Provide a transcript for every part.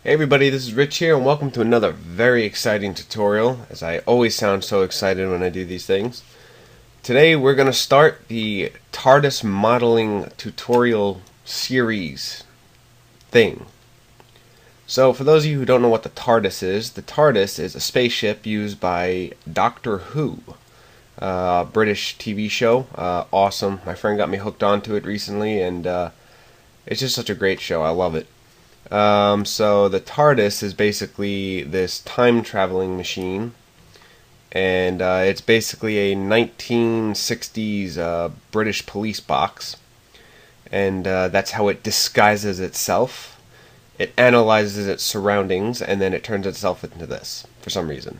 Hey everybody, this is Rich here and welcome to another very exciting tutorial, as I always sound so excited when I do these things. Today we're going to start the TARDIS modeling tutorial series thing. So for those of you who don't know what the TARDIS is, the TARDIS is a spaceship used by Doctor Who, British TV show. Awesome. My friend got me hooked onto it recently and it's just such a great show. I love it. So the TARDIS is basically this time-traveling machine, and it's basically a 1960s British police box, and that's how it disguises itself. It analyzes its surroundings, and then it turns itself into this, for some reason.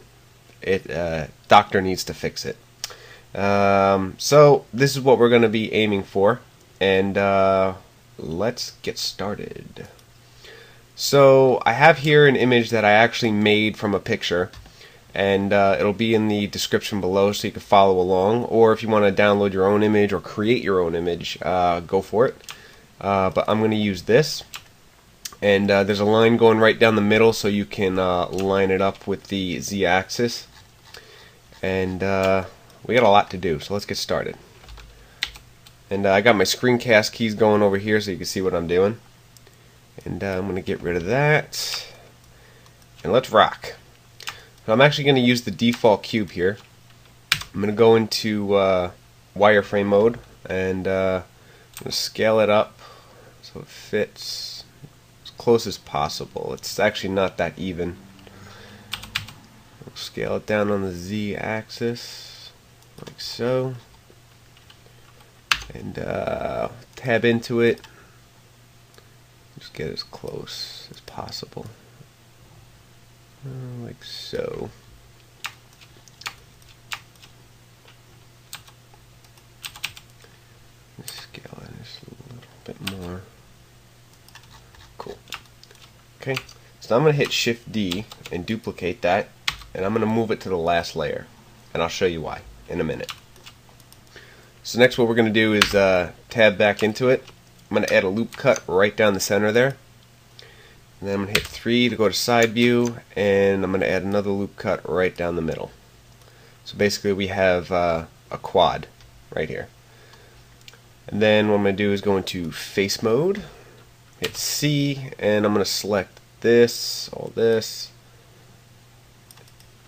Doctor needs to fix it. So this is what we're going to be aiming for, and let's get started. So I have here an image that I actually made from a picture, and it'll be in the description below so you can follow along, or if you want to download your own image or create your own image, go for it. But I'm going to use this, and there's a line going right down the middle so you can line it up with the z-axis, and we got a lot to do, so let's get started. And I got my screencast keys going over here so you can see what I'm doing. And I'm going to get rid of that, and let's rock. So I'm actually going to use the default cube here. I'm going to go into wireframe mode, and I'm going to scale it up so it fits as close as possible. It's actually not that even. We'll scale it down on the z-axis, like so, and tab into it. Just get as close as possible, like so. Scale it just a little bit more. Cool. Okay, so I'm going to hit Shift D and duplicate that, and I'm going to move it to the last layer, and I'll show you why in a minute. So next what we're going to do is tab back into it. I'm going to add a loop cut right down the center there. And then I'm going to hit 3 to go to side view, and I'm going to add another loop cut right down the middle. So basically we have a quad right here. And then what I'm going to do is go into face mode, hit C, and I'm going to select this, all this,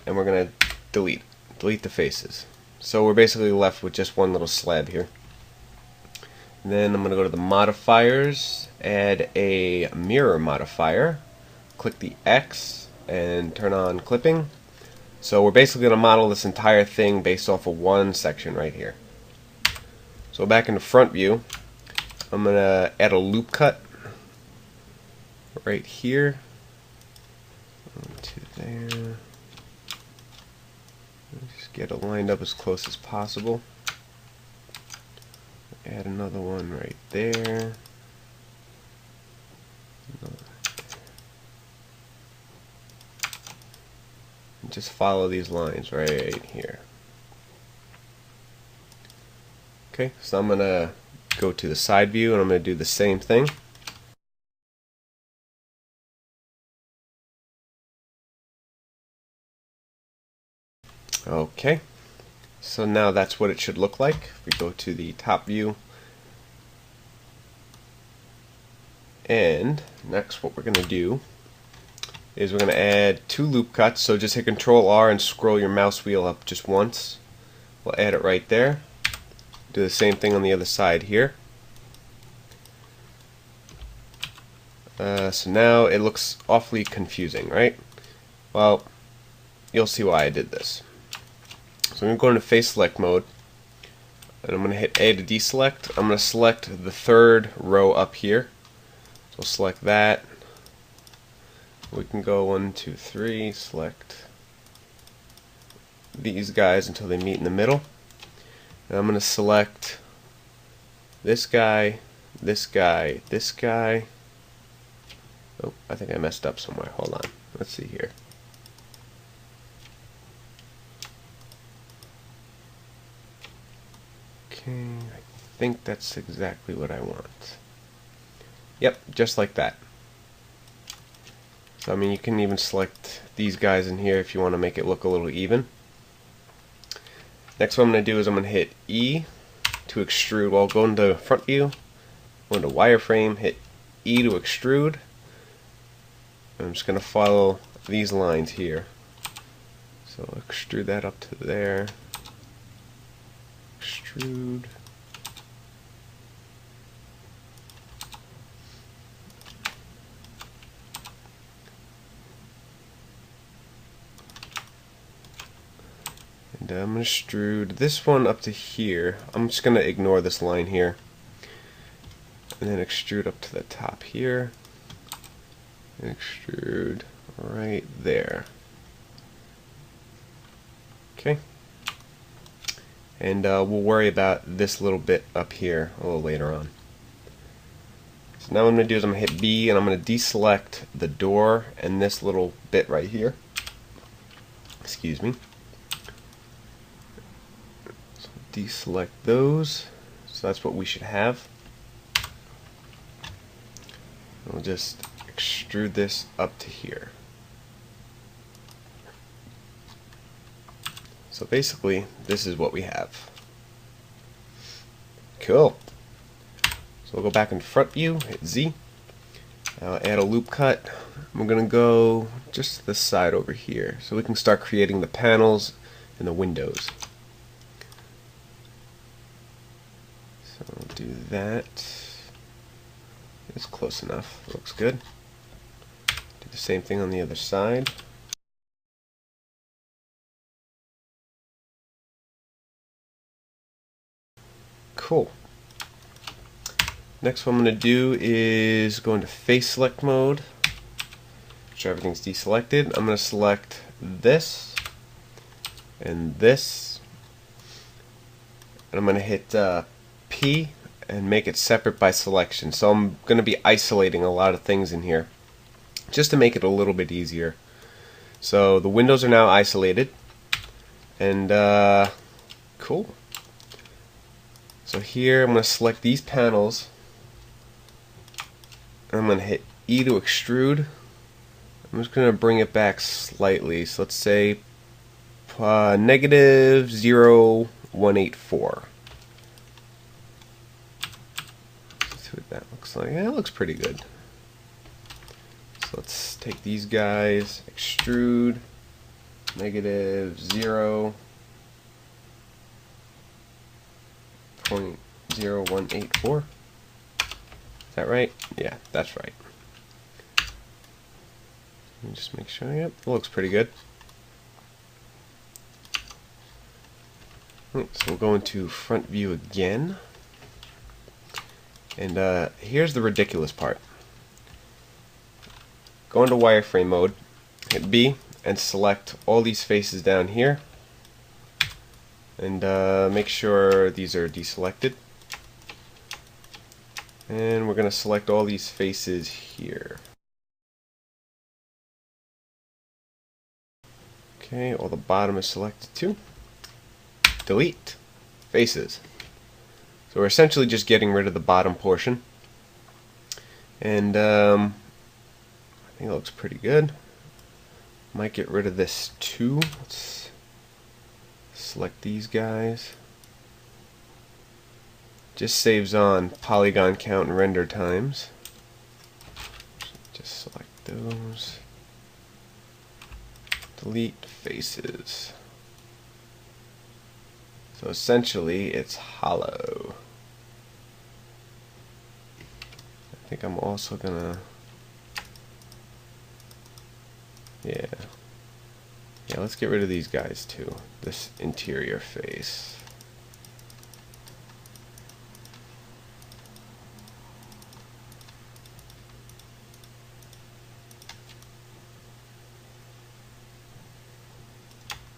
and we're going to delete the faces. So we're basically left with just one little slab here. Then I'm going to go to the modifiers, add a mirror modifier, click the X, and turn on clipping. So we're basically going to model this entire thing based off of one section right here. So back in the front view, I'm going to add a loop cut right here to there. Just get it lined up as close as possible. Add another one right there. And just follow these lines right here. Okay, so I'm going to go to the side view and I'm going to do the same thing. Okay. So now that's what it should look like. If we go to the top view, and next what we're going to do is we're going to add 2 loop cuts. So just hit Control R and scroll your mouse wheel up just once. We'll add it right there. Do the same thing on the other side here. So now it looks awfully confusing, right? Well, you'll see why I did this. So I'm going to go into face select mode, and I'm going to hit A to deselect. I'm going to select the third row up here. So we'll select that. We can go 1, 2, 3, select these guys until they meet in the middle. And I'm going to select this guy, this guy, this guy. Oh, I think I messed up somewhere. Hold on. Let's see here. Okay, I think that's exactly what I want. Yep, just like that. So I mean, you can even select these guys in here if you want to make it look a little even. Next, what I'm going to do is I'm going to hit E to extrude. Well, go into front view, go into wireframe, hit E to extrude. I'm just going to follow these lines here. So extrude that up to there. Extrude. And I'm going to extrude this one up to here. I'm just going to ignore this line here. And then extrude up to the top here. And extrude right there. Okay. And we'll worry about this little bit up here a little later on. So now what I'm going to do is I'm going to hit B and I'm going to deselect the door and this little bit right here. Excuse me. So deselect those. So that's what we should have. We'll just extrude this up to here. So basically, this is what we have. Cool. So we'll go back in front view, hit Z. Add a loop cut. We're going to go just to the side over here so we can start creating the panels and the windows. So we'll do that. It's close enough. Looks good. Do the same thing on the other side. Cool. Next what I'm going to do is go into face select mode. Make sure everything's deselected. I'm going to select this and this. And I'm going to hit P and make it separate by selection. So I'm going to be isolating a lot of things in here just to make it a little bit easier. So the windows are now isolated. And cool. So here I'm going to select these panels and I'm going to hit E to extrude. I'm just going to bring it back slightly. So let's say negative 0.184. Let's see what that looks like. Yeah, it looks pretty good. So let's take these guys, extrude, negative 0.0184. Is that right? Yeah, that's right. Let me just make sure. Yep, it looks pretty good. So we'll go into front view again. And here's the ridiculous part. Go into wireframe mode, hit B, and select all these faces down here. And make sure these are deselected. And we're going to select all these faces here. Okay, all the bottom is selected too. Delete faces. So we're essentially just getting rid of the bottom portion. And I think it looks pretty good. Might get rid of this too. Let's select these guys. Just saves on polygon count and render times. Just select those. Delete faces. So essentially it's hollow. I think I'm also gonna yeah, let's get rid of these guys too. This interior face.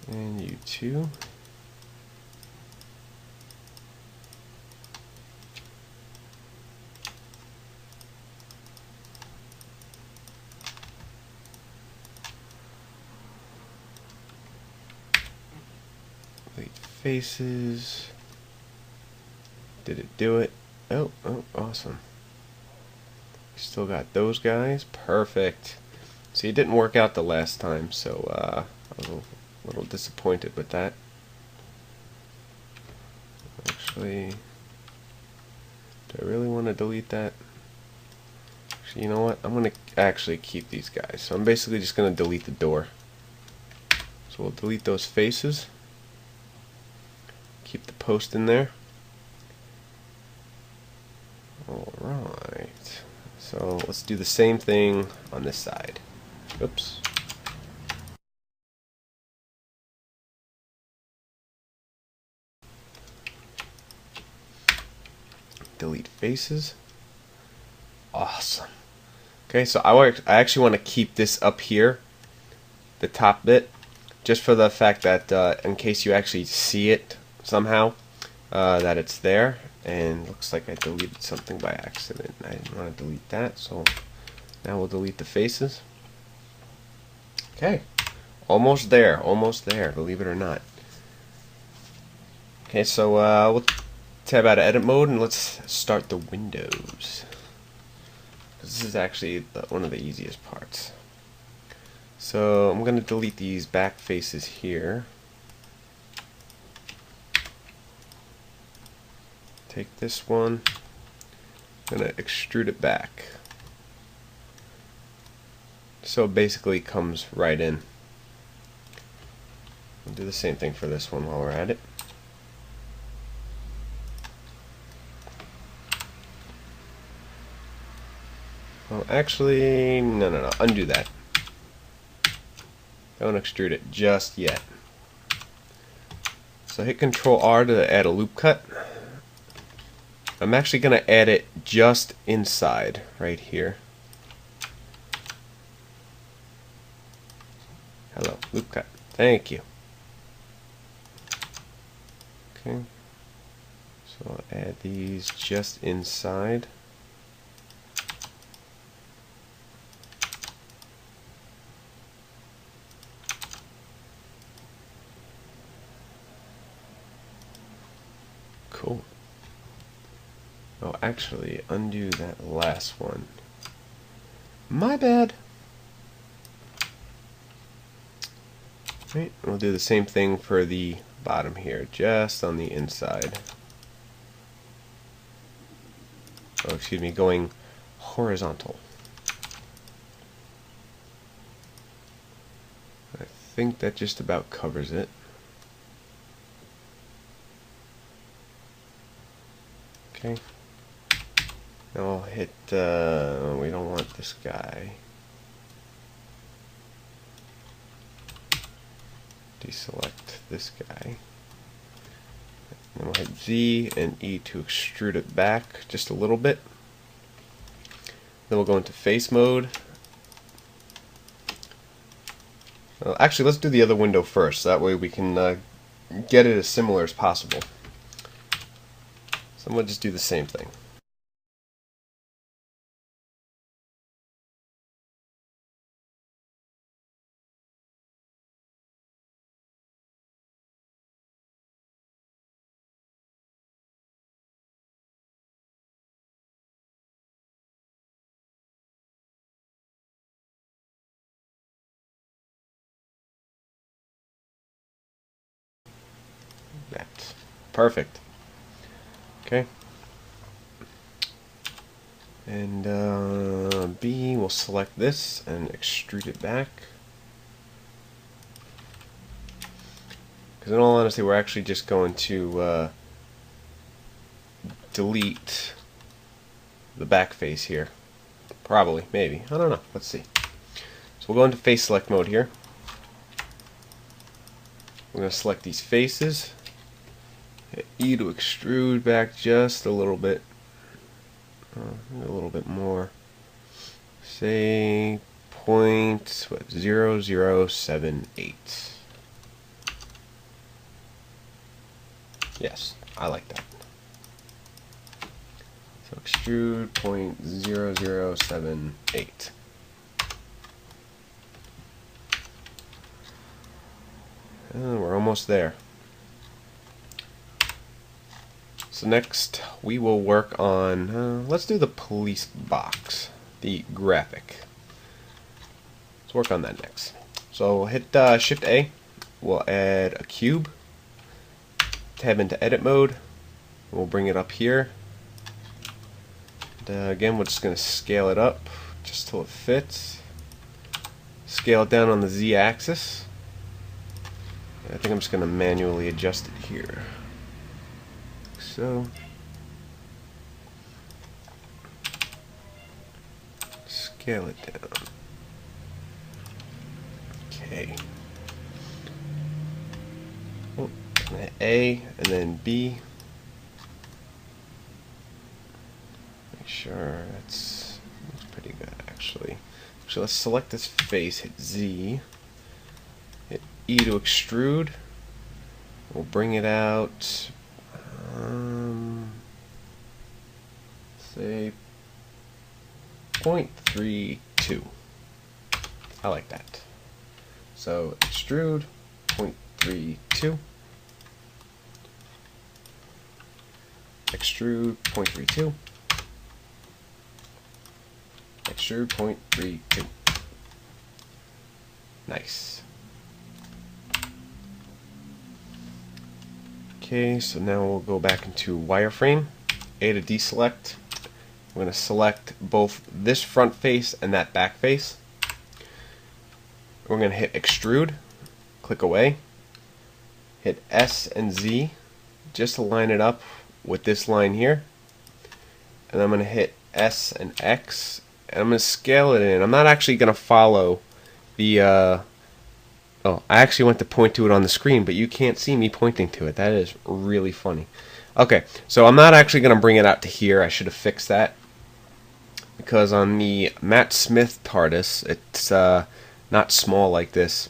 And you too. Delete faces. Did it do it? Oh, awesome. Still got those guys. Perfect. See, it didn't work out the last time, so I was a little disappointed with that. Actually, do I really want to delete that? Actually, you know what? I'm going to actually keep these guys. So I'm basically just going to delete the door. So we'll delete those faces. Keep the post in there. Alright. So let's do the same thing on this side. Oops. Delete faces. Awesome. Okay, so I actually want to keep this up here, the top bit, just for the fact that in case you actually see it somehow, that it's there. And looks like I deleted something by accident. I didn't want to delete that, so now we'll delete the faces. Okay, almost there, believe it or not. Okay, so we'll tab out of edit mode and let's start the windows. This is actually one of the easiest parts. So I'm going to delete these back faces here. Take this one, I'm going to extrude it back. So it basically comes right in. We'll do the same thing for this one while we're at it. Well, actually, no, undo that. Don't extrude it just yet. So hit Control R to add a loop cut. I'm actually going to add it just inside, right here. Hello, loop cut. Thank you. Okay. So I'll add these just inside. Cool. Oh, actually, undo that last one. My bad. Right, we'll do the same thing for the bottom here, just on the inside. Oh, excuse me, going horizontal. I think that just about covers it. Okay. Now I'll hit, we don't want this guy. Deselect this guy. Then we'll hit Z and E to extrude it back just a little bit. Then we'll go into face mode. Actually, let's do the other window first. That way we can get it as similar as possible. So I'm going to just do the same thing. That. Perfect. Okay. And B, we'll select this and extrude it back. Because in all honesty, we're actually just going to delete the back face here. Probably, maybe. I don't know. Let's see. So we'll go into face select mode here. We're going to select these faces. Hit E to extrude back just a little bit. A little bit more. Say 0.0078. Yes, I like that. So extrude 0.0078. And we're almost there. So next we will work on, let's do the police box, the graphic. So work on that next. So we'll hit Shift A. We'll add a cube. Tab into edit mode. We'll bring it up here. And, again, we're just going to scale it up just till it fits. Scale it down on the Z axis. I think I'm just going to manually adjust it here. Like so. Scale it down. Okay. Oh, A and then B. Make sure that's looks pretty good actually. So let's select this face, hit Z, hit E to extrude. We'll bring it out, say 0.32. I like that. So extrude 0.32. Extrude 0.32. Extrude 0.32. Nice. Okay, so now we'll go back into wireframe. A to deselect. We're going to select both this front face and that back face. We're going to hit extrude, click away, hit S and Z just to line it up with this line here. And I'm going to hit S and X, and I'm going to scale it in. I'm not actually going to follow the oh, I actually went to point to it on the screen, but you can't see me pointing to it. That is really funny. Okay, so I'm not actually going to bring it out to here. I should have fixed that, because on the Matt Smith TARDIS, it's not small like this.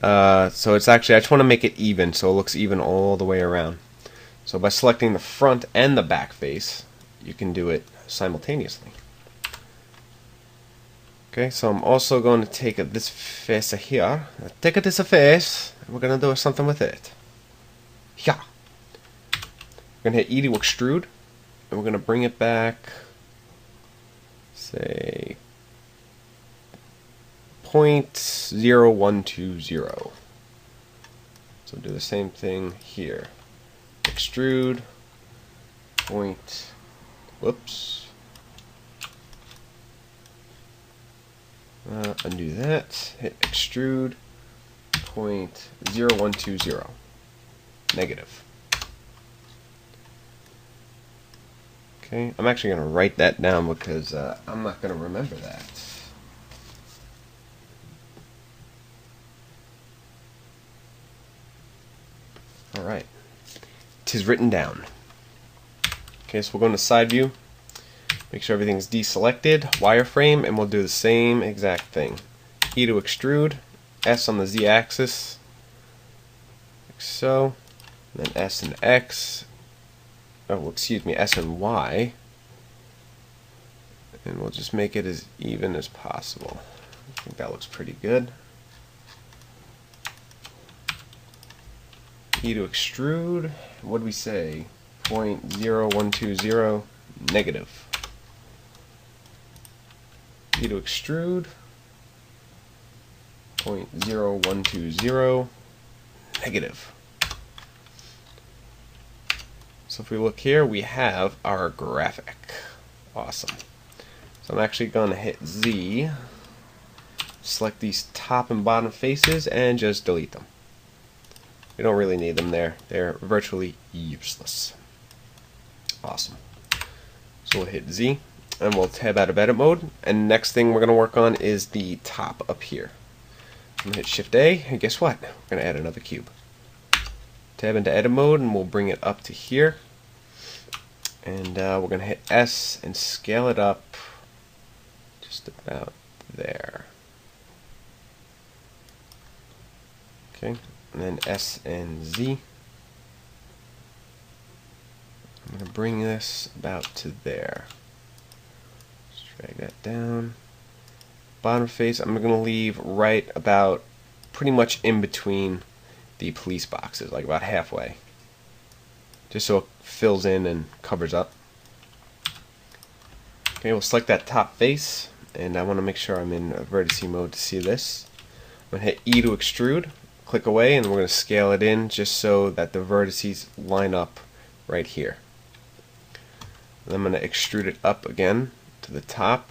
So it's actually, I just want to make it even, so it looks even all the way around. So by selecting the front and the back face, you can do it simultaneously. Okay, so I'm also going to take this face here, take this face, and we're going to do something with it. Yeah. We're going to hit E to extrude, and we're going to bring it back, say 0.0120. So do the same thing here. Extrude, undo that, hit extrude, 0.0120, negative. Okay, I'm actually going to write that down because I'm not going to remember that. Alright, 'tis written down. Okay, so we'll go into side view, make sure everything's deselected, wireframe, and we'll do the same exact thing. E to extrude, S on the Z axis, like so, and then S and X, oh, excuse me, S and Y, and we'll just make it as even as possible. I think that looks pretty good. E to extrude, what do we say? 0.0120, negative. E to extrude, 0.0120, negative. So if we look here, we have our graphic. Awesome. So I'm actually going to hit Z, select these top and bottom faces, and just delete them. We don't really need them there. They're virtually useless. Awesome. So we'll hit Z, and we'll tab out of edit mode. And next thing we're going to work on is the top up here. I'm going to hit Shift A, and guess what? We're going to add another cube. Tab into edit mode, and we'll bring it up to here. And we're going to hit S and scale it up just about there. Okay, and then S and Z. I'm going to bring this about to there. Just drag that down. Bottom face, I'm going to leave right about pretty much in between the police boxes, like about halfway, just so it fills in and covers up. Okay, we'll select that top face, and I want to make sure I'm in vertice mode to see this. I'm going to hit E to extrude, click away, and we're going to scale it in just so that the vertices line up right here. And I'm going to extrude it up again to the top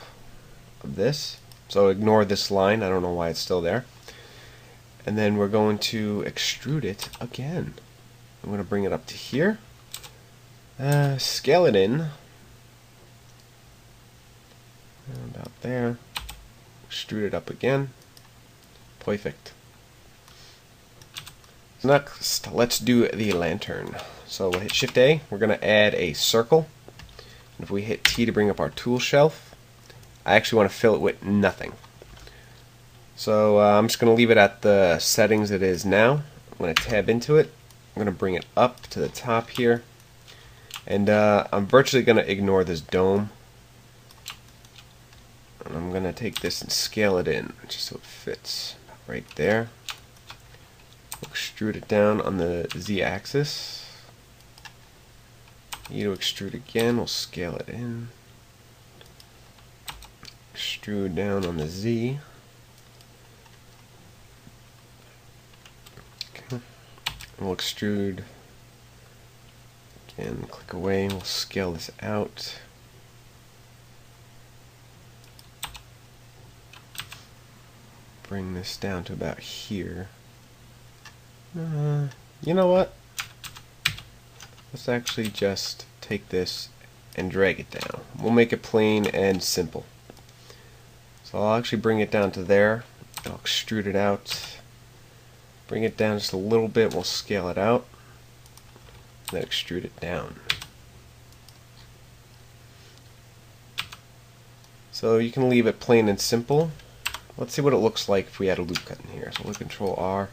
of this. So ignore this line, I don't know why it's still there. And then we're going to extrude it again. I'm going to bring it up to here. Scale it in. About there. Extrude it up again. Perfect. Next, let's do the lantern. So we'll hit Shift A. We're going to add a circle. And if we hit T to bring up our tool shelf, I actually want to fill it with nothing. So I'm just going to leave it at the settings it is now. I'm going to tab into it. I'm going to bring it up to the top here. And I'm virtually going to ignore this dome. And I'm going to take this and scale it in just so it fits right there. Extrude it down on the Z-axis. E to extrude again, we'll scale it in. Extrude down on the Z. Okay. We'll extrude again, click away, we'll scale this out. Bring this down to about here. You know what? Let's actually just take this and drag it down. We'll make it plain and simple. So I'll actually bring it down to there. I'll extrude it out. Bring it down just a little bit. We'll scale it out. Then extrude it down. So you can leave it plain and simple. Let's see what it looks like if we add a loop cut in here. So we'll Control R.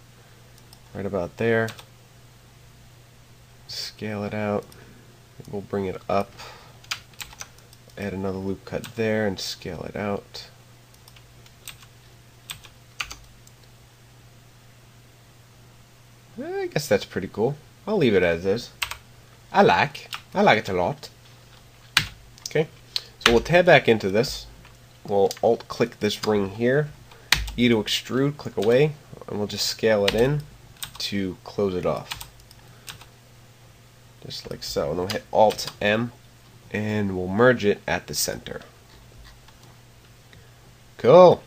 Right about there. Scale it out. We'll bring it up. Add another loop cut there and scale it out. I guess that's pretty cool. I'll leave it as is. I like it a lot. Okay, so we'll tab back into this. We'll alt click this ring here. E to extrude, click away, and we'll just scale it in to close it off. Just like so. And then we'll hit Alt M and we'll merge it at the center. Cool.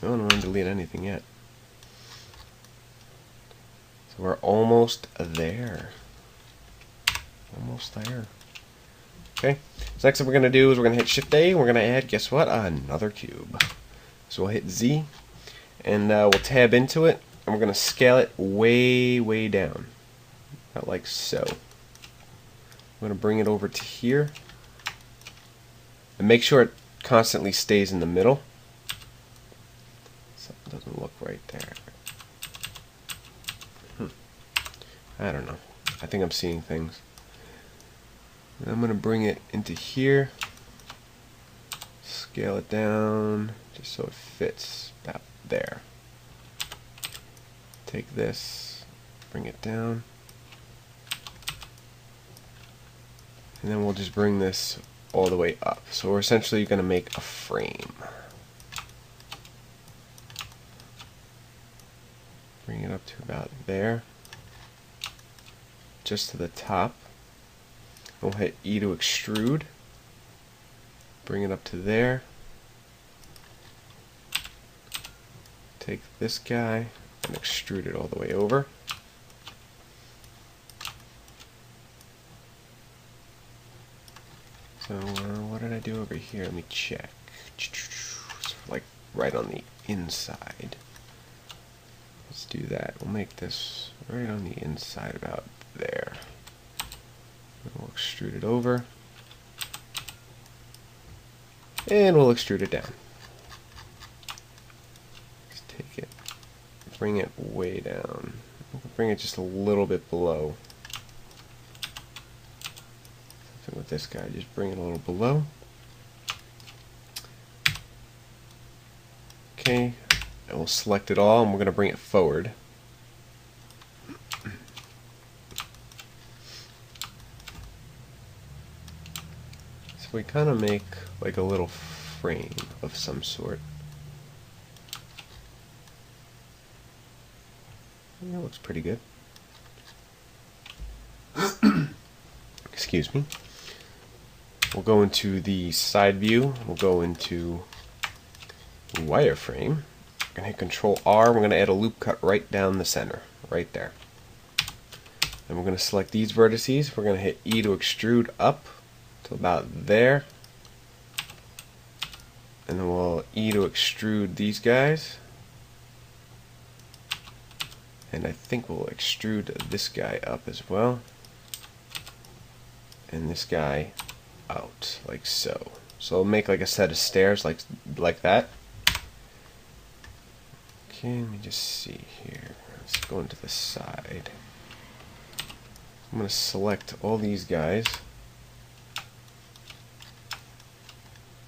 I don't want to delete anything yet. So we're almost there. Almost there. Okay. So next thing we're going to do is we're going to hit Shift A. We're going to add, guess what? Another cube. So we'll hit Z and we'll tab into it. And we're going to scale it way, way down. About like so. I'm going to bring it over to here. And make sure it constantly stays in the middle. Something doesn't look right there. I don't know. I think I'm seeing things. And I'm going to bring it into here. Scale it down just so it fits about there. Take this, bring it down, and then we'll just bring this all the way up. So we're essentially going to make a frame. Bring it up to about there, just to the top. We'll hit E to extrude, bring it up to there, take this guy and extrude it all the way over. So what did I do over here? Let me check. It's like right on the inside. Let's do that. We'll make this right on the inside about there. And we'll extrude it over. And we'll extrude it down. Just take it, bring it way down. Bring it just a little bit below. Something with this guy, just bring it a little below. Okay, and we'll select it all, and we're going to bring it forward. So we kind of make like a little frame of some sort. That looks pretty good. Excuse me. We'll go into the side view. We'll go into wireframe. We're going to hit Control R. We're going to add a loop cut right down the center, right there. And we're going to select these vertices. We're going to hit E to extrude up to about there. And then we'll E to extrude these guys. And I think we'll extrude this guy up as well. And this guy out, like so. So we'll make like a set of stairs like that. Okay, let me just see here. Let's go into the side. I'm going to select all these guys.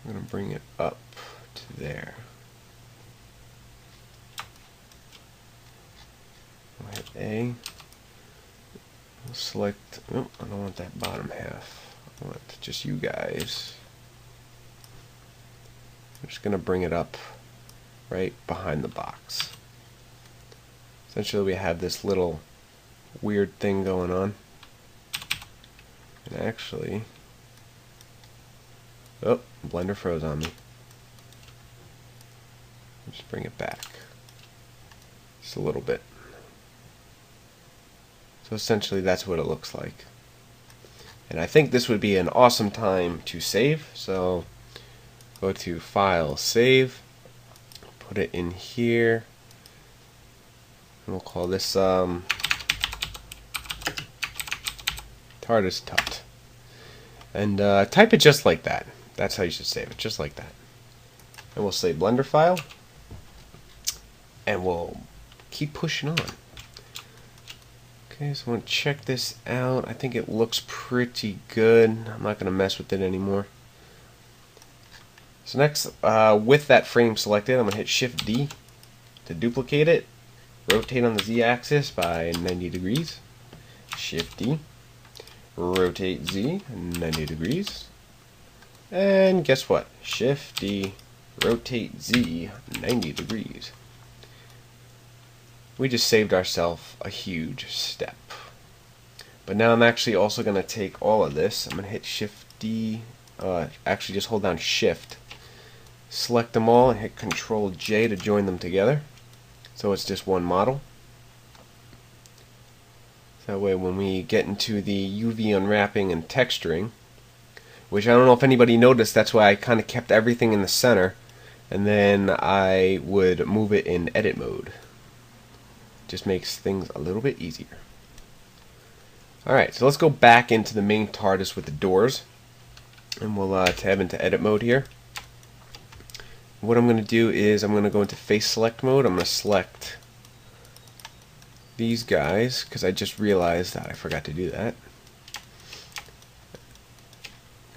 I'm going to bring it up to there. I'll hit A. I'll select, oh, I don't want that bottom half. I want just you guys. I'm just going to bring it up right behind the box. Essentially we have this little weird thing going on. And actually, oh, Blender froze on me. Just bring it back just a little bit. So essentially that's what it looks like. And I think this would be an awesome time to save. So go to File, Save, put it in here, and we'll call this T.A.R.D.I.S. And type it just like that. That's how you should save it, just like that. And we'll say Blender file, and we'll keep pushing on. Okay, so I want to check this out. I think it looks pretty good. I'm not going to mess with it anymore. So next, with that frame selected, I'm going to hit Shift D to duplicate it. Rotate on the Z-axis by 90 degrees. Shift D. Rotate Z 90 degrees. And guess what? Shift D. Rotate Z 90 degrees. We just saved ourselves a huge step. But now I'm actually also going to take all of this. I'm going to hit Shift D. Actually, just hold down Shift. Select them all and hit Control J to join them together. So it's just one model. That way when we get into the UV unwrapping and texturing, which I don't know if anybody noticed, that's why I kind of kept everything in the center, and then I would move it in edit mode. Just makes things a little bit easier. Alright, so let's go back into the main TARDIS with the doors, and we'll tab into edit mode here. What I'm going to do is I'm going to go into face select mode. I'm going to select these guys because I just realized that I forgot to do that.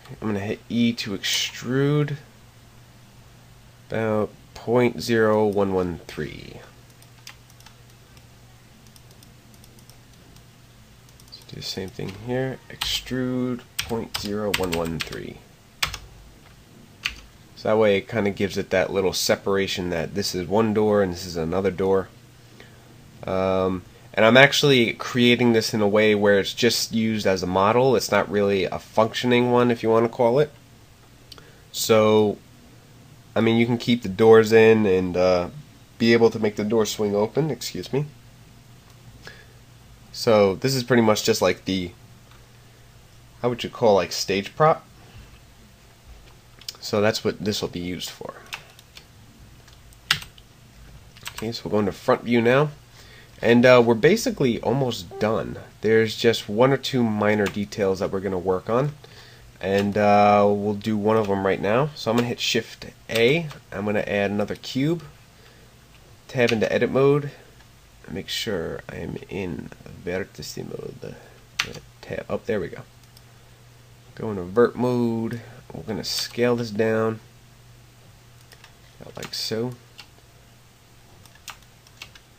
I'm going to hit E to extrude about 0.0113. Let's do the same thing here. Extrude 0.0113. So that way it kind of gives it that little separation that this is one door and this is another door. And I'm actually creating this in a way where it's just used as a model. It's not really a functioning one, if you want to call it. So, I mean, you can keep the doors in and be able to make the door swing open. Excuse me. So this is pretty much just like the, how would you call, like stage prop? So that's what this will be used for. Okay, so we'll go into front view now. And we're basically almost done. There's just one or two minor details that we're going to work on. And we'll do one of them right now. So I'm going to hit Shift A. I'm going to add another cube. Tab into edit mode. Make sure I am in vertice mode. Tab up, there we go. Go into vert mode. We're going to scale this down. Like so.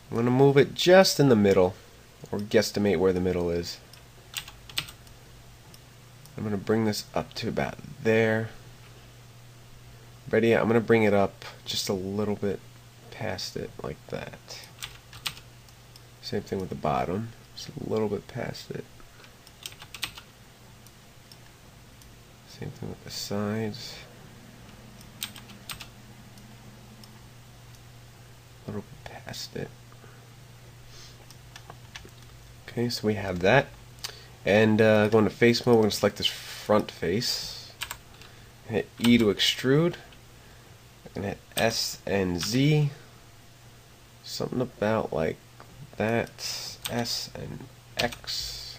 I'm going to move it just in the middle, or guesstimate where the middle is. I'm going to bring this up to about there. Ready? I'm going to bring it up just a little bit past it, like that. Same thing with the bottom, just a little bit past it. Same thing with the sides. A little bit past it. Okay, so we have that. And going to face mode, we're going to select this front face. Hit E to extrude. And hit S and Z. Something about like that. S and X.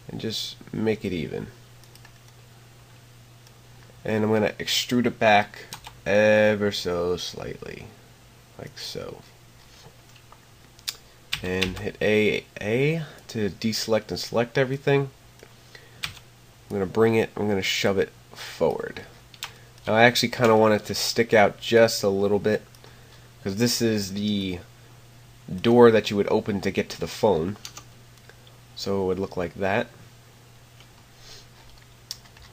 And just make it even. And I'm going to extrude it back ever so slightly. Like so. And hit A to deselect and select everything. I'm going to bring it, I'm going to shove it forward. Now I actually kind of want it to stick out just a little bit, because this is the door that you would open to get to the phone. So it would look like that.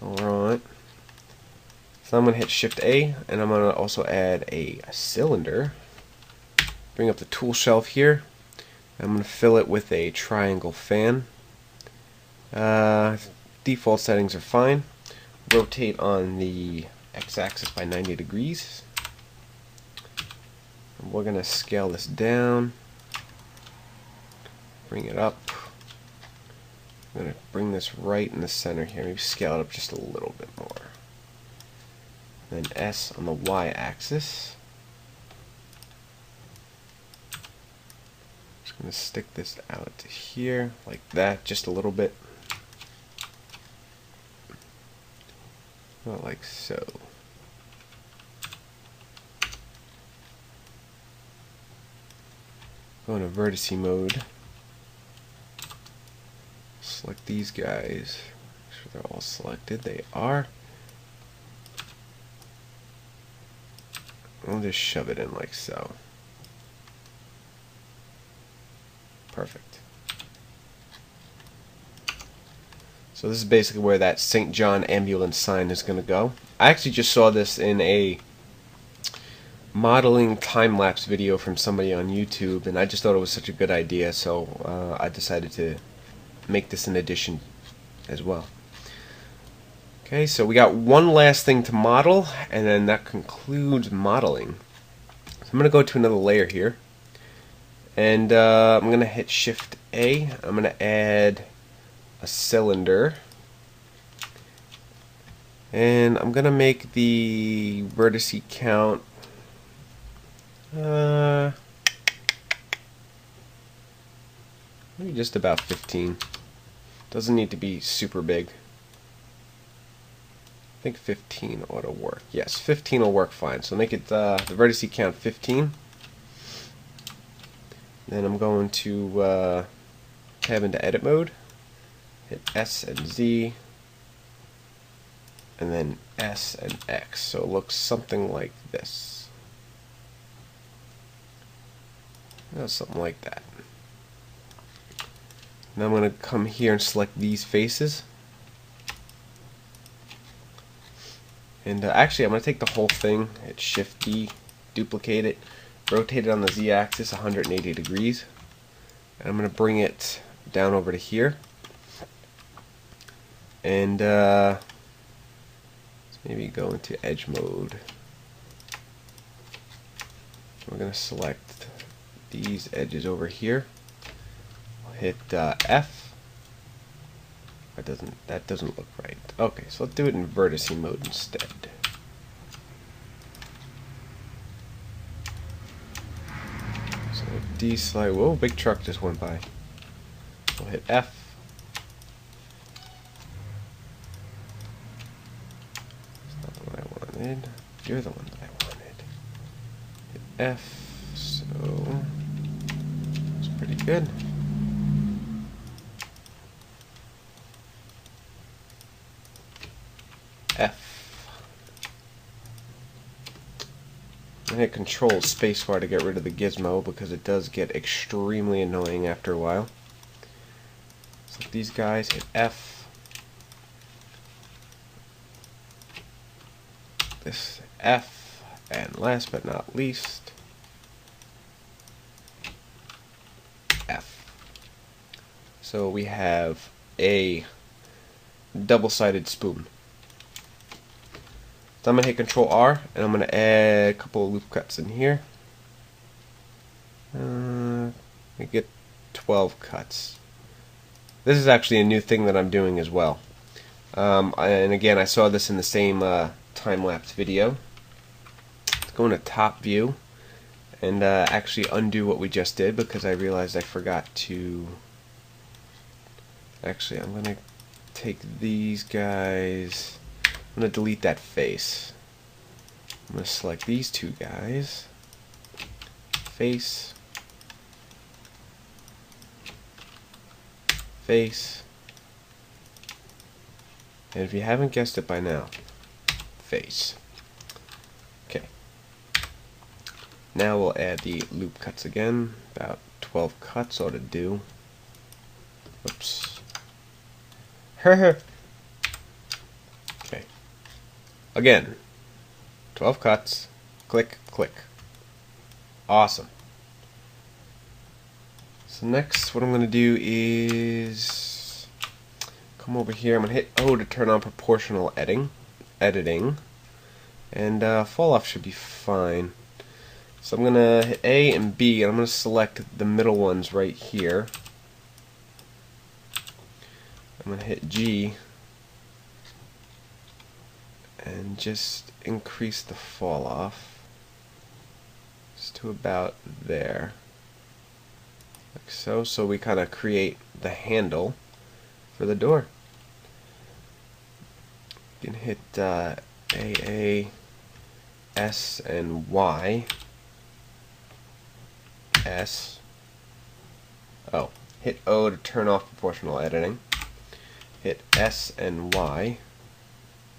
Alright. So I'm going to hit Shift A, and I'm going to also add a cylinder. Bring up the tool shelf here. I'm going to fill it with a triangle fan. Default settings are fine. Rotate on the x-axis by 90 degrees. And we're going to scale this down. Bring it up. I'm going to bring this right in the center here. Maybe scale it up just a little bit more. Then S on the y-axis. Just going to stick this out to here, like that, just a little bit. Not like so. Go into vertice mode. Select these guys. Make sure they're all selected. They are. I'll just shove it in like so. Perfect. So this is basically where that St. John ambulance sign is going to go. I actually just saw this in a modeling time-lapse video from somebody on YouTube, and I just thought it was such a good idea, so I decided to make this an addition as well. Okay, so we got one last thing to model, and then that concludes modeling. So I'm going to go to another layer here, and I'm going to hit Shift A. I'm going to add a cylinder, and I'm going to make the vertice count maybe just about 15. Doesn't need to be super big. I think 15 ought to work. Yes, 15 will work fine. So make it the vertice count 15. Then I'm going to tab into edit mode. Hit S and Z. And then S and X. So it looks something like this. Something like that. Now I'm going to come here and select these faces. And actually, I'm going to take the whole thing, hit Shift D, duplicate it, rotate it on the Z-axis 180 degrees. And I'm going to bring it down over to here. And let's maybe go into edge mode. We're going to select these edges over here. I'll hit F. That doesn't look right. Okay, so let's do it in vertice mode instead. So D slide. Whoa, big truck just went by. We'll hit F. That's not the one I wanted. You're the one that I wanted. Hit F. So it's pretty good. F. I'm going to hit Control Spacebar to get rid of the gizmo because it does get extremely annoying after a while. So these guys, hit F. this F, and last but not least, F. So we have a double-sided spoon. So I'm going to hit Control R, and I'm going to add a couple of loop cuts in here. We get 12 cuts. This is actually a new thing that I'm doing as well. And again, I saw this in the same time-lapse video. Let's go into top view and actually undo what we just did, because I realized I forgot to... Actually, I'm going to take these guys... I'm going to delete that face. I'm going to select these two guys. Face. Face. And if you haven't guessed it by now, face. Okay. Now we'll add the loop cuts again. About 12 cuts ought to do. Oops. Okay. Again, 12 cuts. Click, click. Awesome. So next, what I'm going to do is come over here. I'm going to hit O to turn on proportional editing, and fall off should be fine. So I'm going to hit A and B, and I'm going to select the middle ones right here. I'm going to hit G and just increase the fall off just to about there, like so. So we kind of create the handle for the door. You can hit A, S, and Y. S. Oh, hit O to turn off proportional editing. Hit S and Y.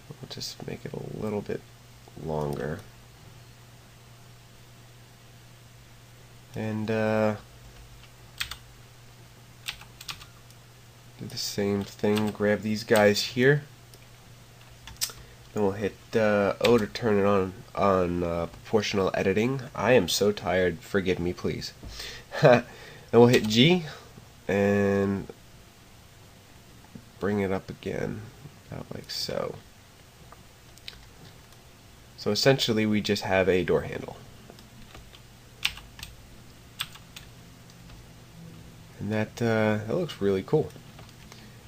We'll just make it a little bit longer. And do the same thing. Grab these guys here. Then we'll hit O to turn it on proportional editing. I am so tired. Forgive me, please. Then we'll hit G and bring it up again, about like so. So essentially, we just have a door handle. And that looks really cool.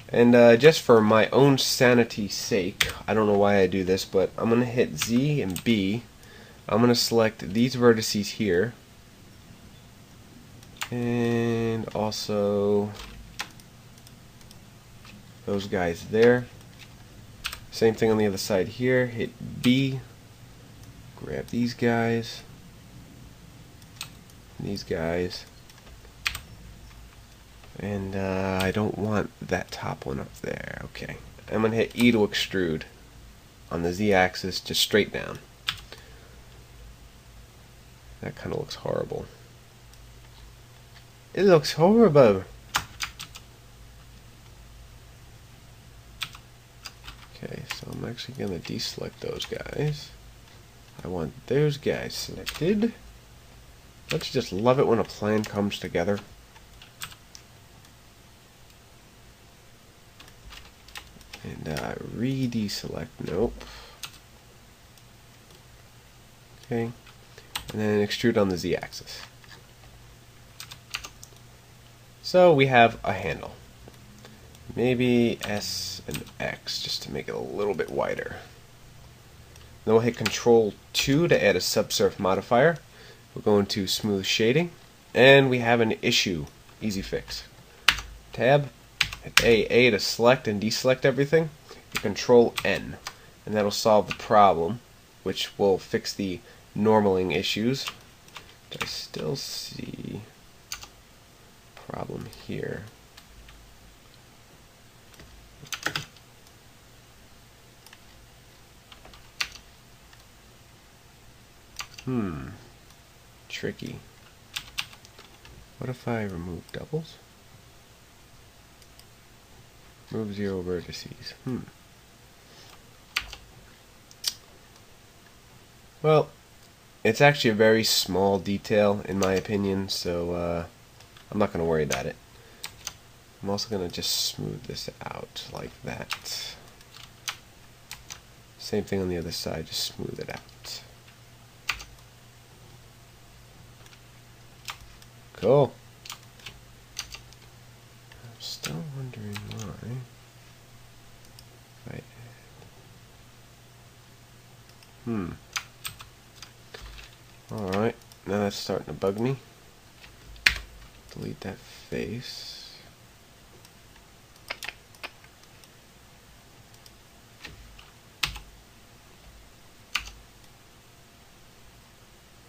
And just for my own sanity's sake, I don't know why I do this, but I'm going to hit Z and B. I'm going to select these vertices here. And also those guys there. Same thing on the other side here. Hit B. Grab these guys. These guys. And I don't want that top one up there. Okay. I'm going to hit E to extrude on the Z-axis, just straight down. That kind of looks horrible. It looks horrible. Okay, so I'm actually going to deselect those guys. I want those guys selected. Don't you just love it when a plan comes together? And re-deselect, nope. Okay, and then extrude on the Z-axis. So we have a handle. Maybe S and X just to make it a little bit wider. Then we'll hit Control 2 to add a subsurf modifier. We'll go into smooth shading, and we have an issue. Easy fix. Tab. Hit A to select and deselect everything. Hit Control N, and that'll solve the problem, which will fix the normaling issues. But I still see a problem here. Tricky. What if I remove doubles? Move 0 vertices. Well, it's actually a very small detail in my opinion, so I'm not going to worry about it. I'm also going to just smooth this out like that. Same thing on the other side, just smooth it out. Cool. I'm still wondering why. Alright, now that's starting to bug me. Delete that face.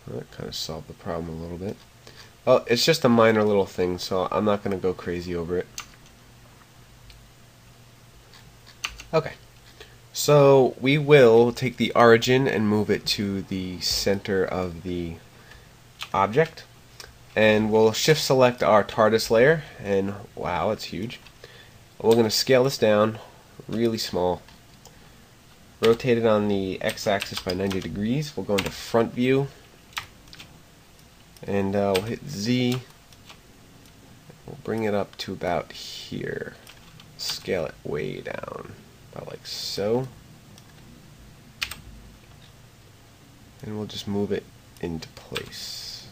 That kind of solved the problem a little bit. Well, it's just a minor little thing, so I'm not going to go crazy over it. Okay. So we will take the origin and move it to the center of the object. And we'll shift select our TARDIS layer, and wow, it's huge. We're going to scale this down really small. Rotate it on the x-axis by 90 degrees. We'll go into front view, and we'll hit Z. We'll bring it up to about here. Scale it way down, about like so. And we'll just move it into place.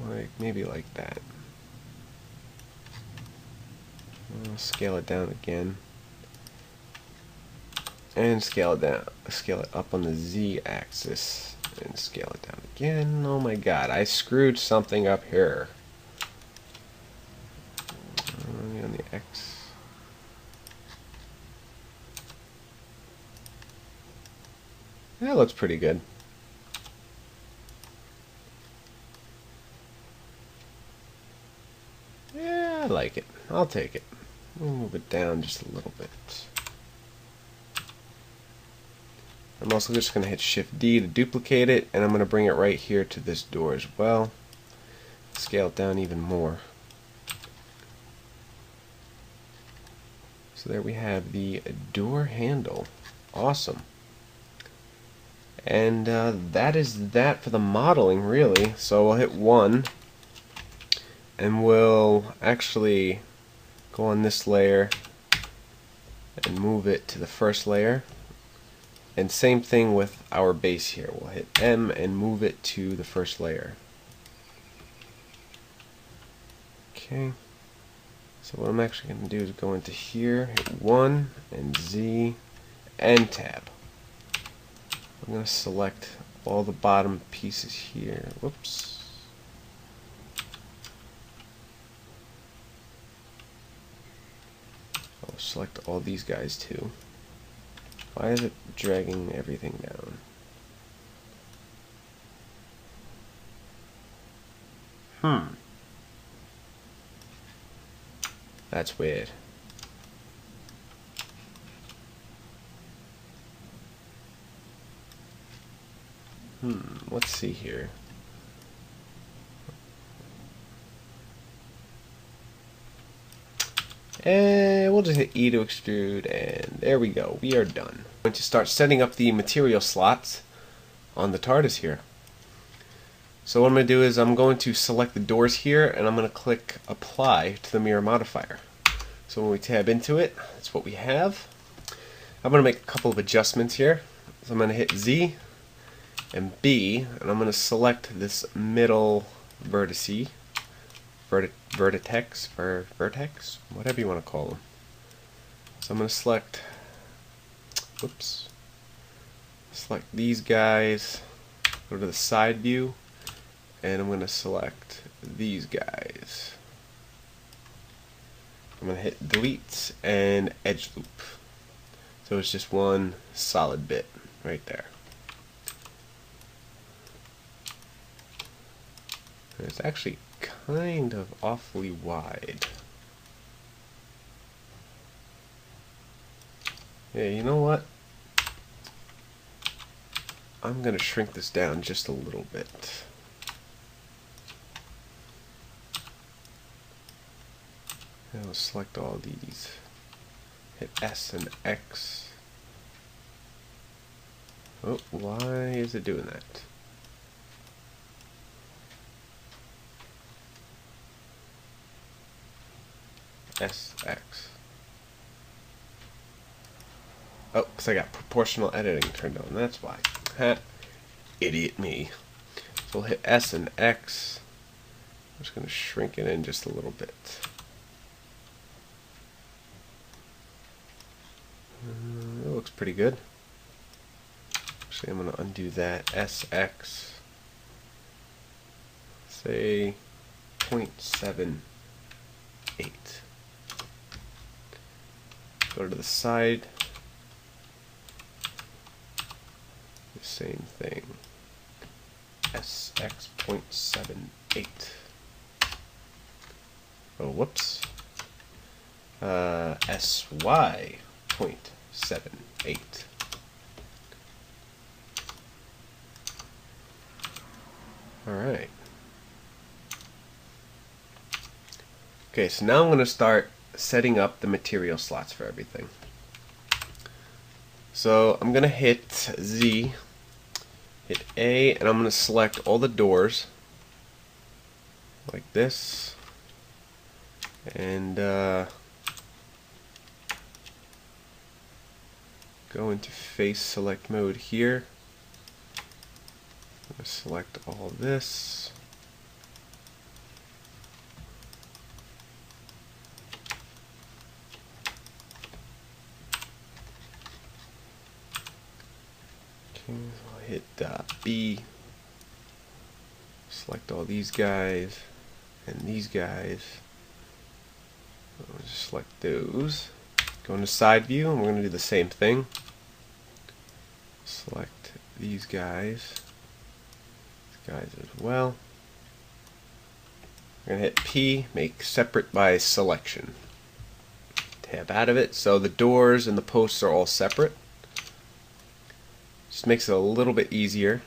Like maybe like that. I'll scale it down again. And scale it down. Scale it up on the Z axis. And scale it down again. Oh my god, I screwed something up here. On the X. That looks pretty good. Yeah, I like it. I'll take it. We'll move it down just a little bit. I'm also just going to hit Shift D to duplicate it, and I'm going to bring it right here to this door as well. Scale it down even more. So there we have the door handle. Awesome. And that is that for the modeling, really. So we'll hit 1, and we'll actually go on this layer and move it to the first layer. And same thing with our base here. We'll hit M and move it to the first layer. Okay. So what I'm actually going to do is go into here, hit 1 and Z and Tab. I'm going to select all the bottom pieces here. Whoops. I'll select all these guys too. Why is it dragging everything down? That's weird. Let's see here. And we'll just hit E to extrude, and there we go. We are done. I'm going to start setting up the material slots on the TARDIS here. So what I'm going to do is I'm going to select the doors here, and I'm going to click Apply to the mirror modifier. So when we tab into it, that's what we have. I'm going to make a couple of adjustments here. So I'm going to hit Z and B, and I'm going to select this middle vertex, vertex, whatever you want to call them. So I'm going to select, select these guys, go to the side view, and I'm going to select these guys. I'm going to hit delete and edge loop. So it's just one solid bit right there. And it's actually kind of awfully wide. Yeah, you know what? I'm going to shrink this down just a little bit. And I'll select all these. Hit S and X Oh, why is it doing that? SX. Oh, because I got proportional editing turned on. That's why. Ha. Idiot me. So we'll hit S and X. I'm just going to shrink it in just a little bit. It looks pretty good. Actually, I'm going to undo that. SX. Say 0.78. Go to the side. The same thing. SX.78. Oh, whoops. SY.78. Alright. Okay, so now I'm going to start setting up the material slots for everything. So I'm going to hit Z, hit A, and I'm going to select all the doors like this, and go into face select mode here. I'm going to select all this. Okay, so I'll hit B, select all these guys and these guys. I'll just select those. Go into side view, and we're going to do the same thing. Select these guys as well. We're going to hit P, make separate by selection. Tab out of it, so the doors and the posts are all separate. Just makes it a little bit easier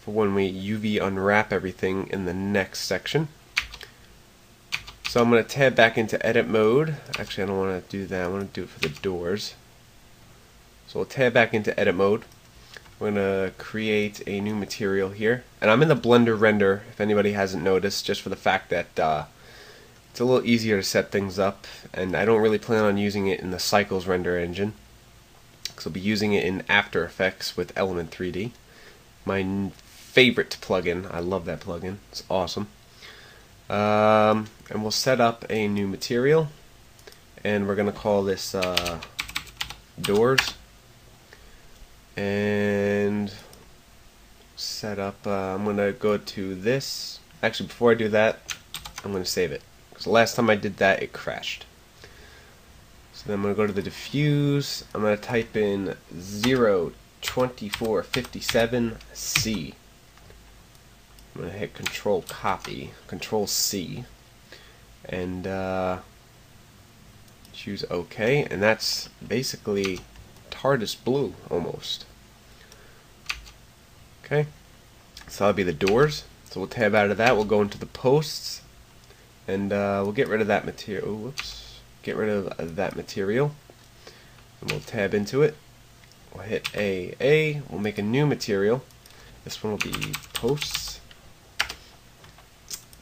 for when we UV unwrap everything in the next section. So I'm going to tab back into edit mode. Actually, I don't want to do that. I want to do it for the doors. So we'll tab back into edit mode. We're going to create a new material here. And I'm in the Blender render, if anybody hasn't noticed, just for the fact that it's a little easier to set things up. And I don't really plan on using it in the Cycles render engine, because I'll be using it in After Effects with Element 3D. My favorite plugin. I love that plugin. It's awesome. And we'll set up a new material, and we're going to call this doors, and set up, I'm going to go to this. Actually, before I do that, I'm going to save it, because the last time I did that it crashed. So then I'm going to go to the diffuse. I'm going to type in 02457C. I'm going to hit Control Copy, Control C, and choose OK, and that's basically TARDIS blue almost. Okay, so that'll be the doors. So we'll tab out of that. We'll go into the posts, and we'll get rid of that material. Oh, whoops. Get rid of that material, and we'll tab into it. We'll hit A. We'll make a new material. This one will be posts.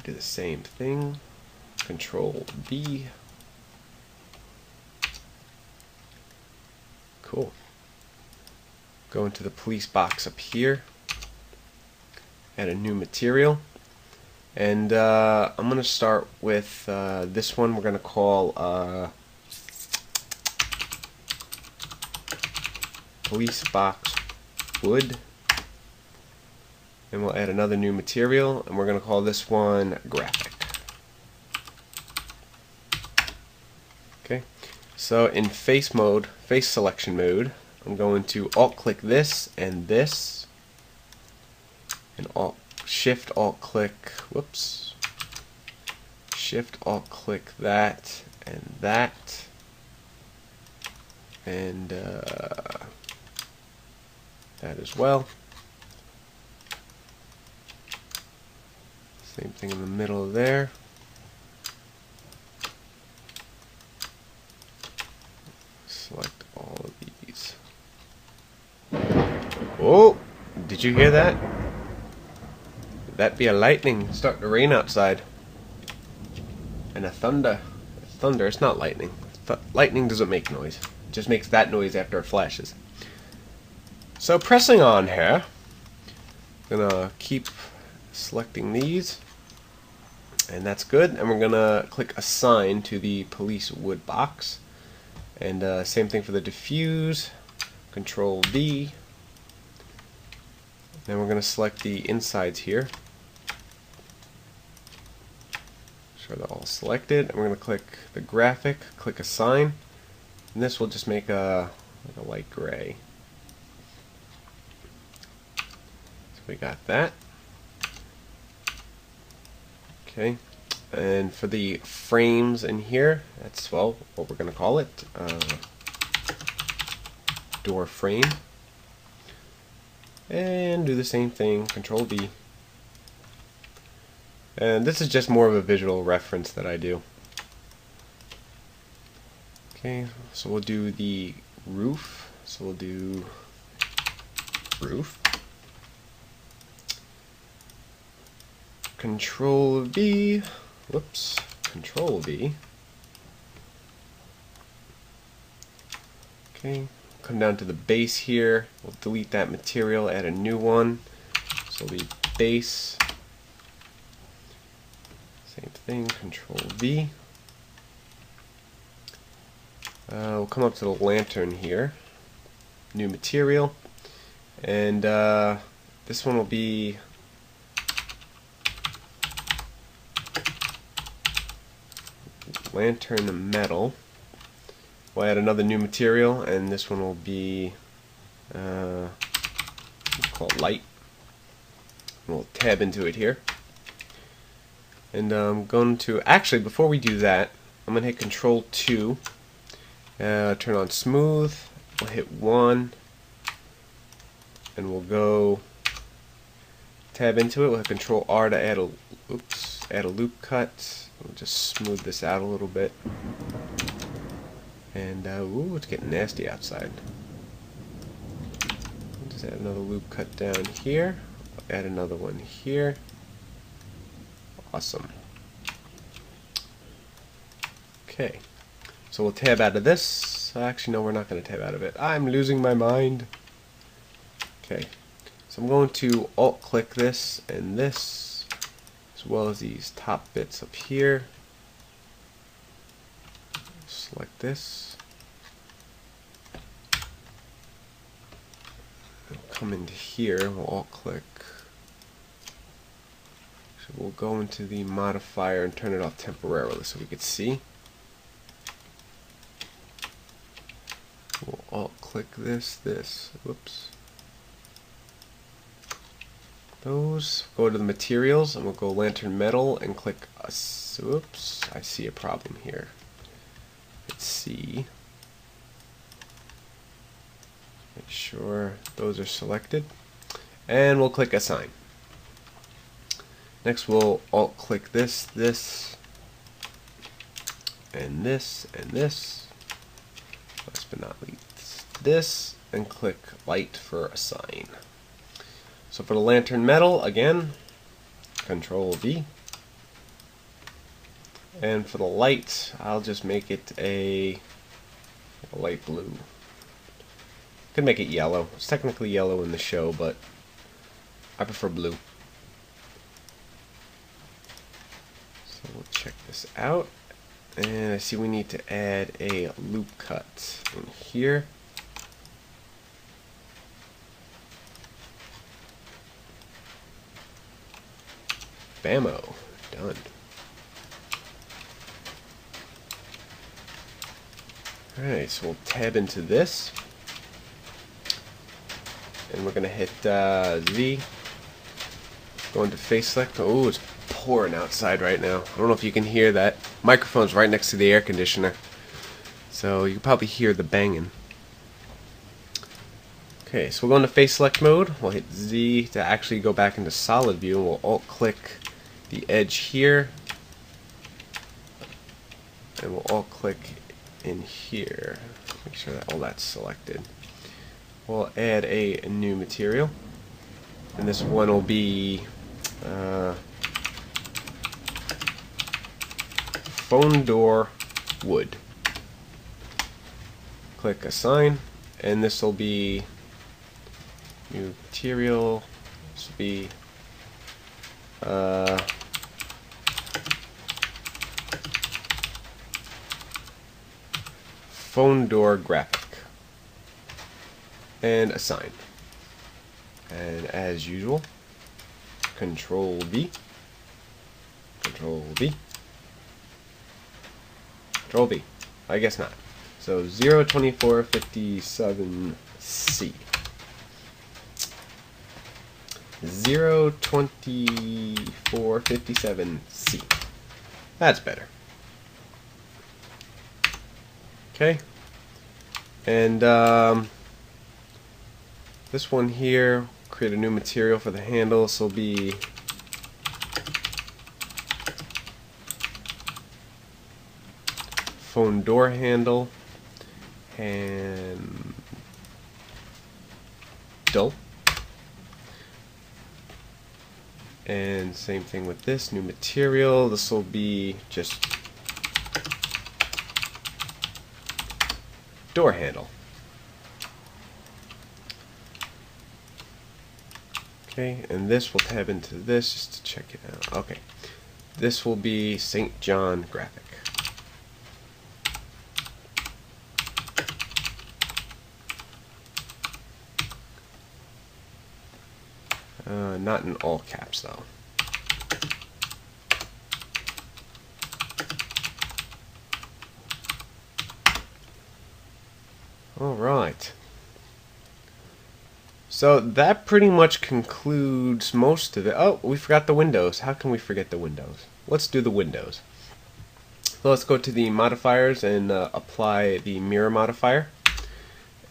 Do the same thing. Control B. Cool. Go into the police box up here. Add a new material. And I'm going to start with this one. We're going to call police box wood. And we'll add another new material, and we're going to call this one graphic. Okay, so in face mode, face selection mode, I'm going to alt click this, and shift alt click, whoops, shift alt click that, and that, and that as well. Same thing in the middle there. Select all of these. Oh, did you hear that? Would that be a lightning? It's starting to rain outside. And a thunder. Thunder, it's not lightning. Lightning doesn't make noise. It just makes that noise after it flashes. So pressing on here, gonna keep selecting these, and that's good. And we're gonna click assign to the police wood box, and same thing for the diffuse. Control V. Then we're gonna select the insides here. Sure they're all selected. And we're gonna click the graphic, click assign, and this will just make a light gray. We got that. Okay, and for the frames in here, that's, well, what we're going to call it, door frame. And do the same thing, Control V. And this is just more of a visual reference that I do. Okay, so we'll do the roof. So we'll do roof. Control V, whoops, Control V. Okay, come down to the base here. We'll delete that material, add a new one. So the base, same thing, Control V. We'll come up to the lantern here, new material, and this one will be lantern metal. We'll add another new material, and this one will be called light. We'll tab into it here, and I'm going to, actually before we do that, I'm going to hit Control 2, turn on smooth. We'll hit 1, and we'll go tab into it. We'll hit Control R to add a loop cut. We'll just smooth this out a little bit. And, ooh, it's getting nasty outside. Just add another loop cut down here. Add another one here. Awesome. Okay. So we'll tab out of this. Actually, no, we're not going to tab out of it. I'm losing my mind. Okay. So I'm going to alt-click this and this, as well as these top bits up here. Select this. We'll come into here, we'll alt-click. So we'll go into the modifier and turn it off temporarily so we can see. We'll alt-click this, whoops. Those, go to the materials, and we'll go lantern metal and click, whoops, I see a problem here. Let's see. Make sure those are selected. And we'll click assign. Next we'll alt-click this, and this, and this. Last but not least, this, and click light for assign. So for the lantern metal, again, Control V. And for the light, I'll just make it a light blue. Could make it yellow. It's technically yellow in the show, but I prefer blue. So we'll check this out. And I see we need to add a loop cut in here. Bammo. Done. Alright, so we'll tab into this. And we're going to hit Z. Go into face select. Oh, it's pouring outside right now. I don't know if you can hear that. Microphone's right next to the air conditioner, so you can probably hear the banging. Okay, so we'll go into face select mode. We'll hit Z to actually go back into solid view, and we'll alt click the edge here, and we'll alt click in here. Make sure that all that's selected. we'll add a new material, and this one will be phone door wood. Click assign, and this will be new material. This will be phone door graphic, and assign. And as usual, Control V, Control V, Control V. I guess not. So 02457C. 02457C. That's better. Okay. And this one here, create a new material for the handle. This will be phone door handle and dull. And same thing with this new material. This will be just door handle. Okay, and this will tab into this just to check it out. Okay, this will be St. John graphic. Not in all caps though. Alright. So that pretty much concludes most of it. Oh, we forgot the windows. How can we forget the windows? Let's do the windows. So let's go to the modifiers and apply the mirror modifier.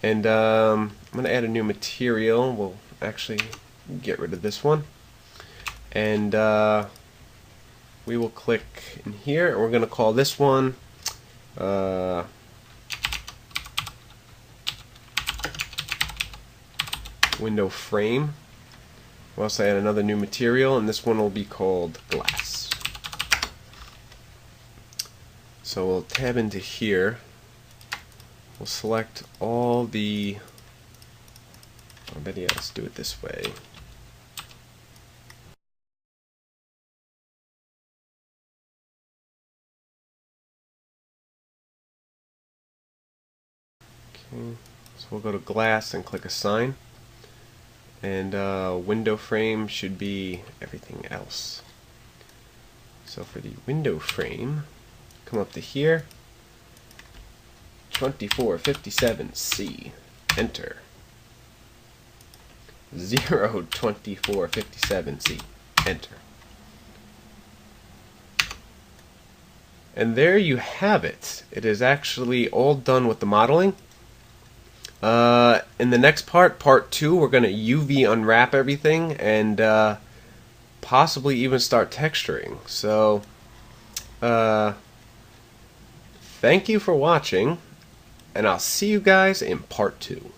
And I'm going to add a new material. We'll actually get rid of this one. And we will click in here, and we're going to call this one window frame. We'll also add another new material, and this one will be called glass. So we'll tab into here. We'll select all the, oh, maybe let's do it this way. Okay, so we'll go to glass and click assign. And window frame should be everything else. So for the window frame, come up to here, 2457C, enter. 02457C, enter. And there you have it. It is actually all done with the modeling. In the next part 2, we're going to UV unwrap everything and possibly even start texturing. So, thank you for watching, and I'll see you guys in part 2.